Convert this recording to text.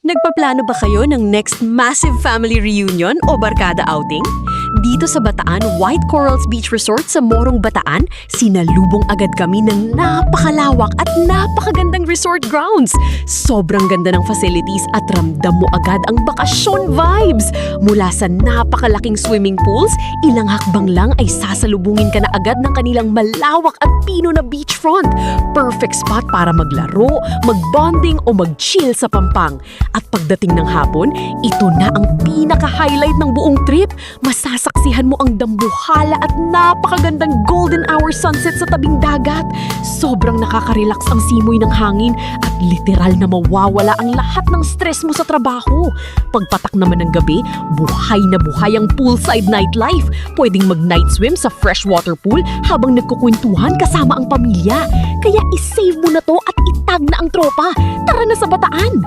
Nagpaplano ba kayo ng next massive family reunion o barkada outing? Dito sa Bataan White Corals Beach Resort sa Morong Bataan, sinalubong agad kami ng napakalawak at napakagandang resort grounds. Sobrang ganda ng facilities at ramdam mo agad ang bakasyon vibes. Mula sa napakalaking swimming pools, ilang hakbang lang ay sasalubungin ka na agad ng kanilang malawak at pino na beachfront. Perfect spot para maglaro, magbonding o mag-chill sa Pampang. At pagdating ng hapon, ito na ang pinaka-highlight ng buong trip. Masasaksihan mo ang dambuhala at napakagandang golden hour sunset sa tabing dagat. Sobrang nakaka-relax ang simoy ng hangin at literal na mawawala ang lahat ng stress mo sa trabaho. Pagpatak naman ng gabi, buhay na buhay ang poolside nightlife. Pwedeng mag-night swim sa freshwater pool habang nagkukwentuhan kasama ang pamilya. Kaya isave mo na to at itag na ang tropa. Tara na sa Bataan!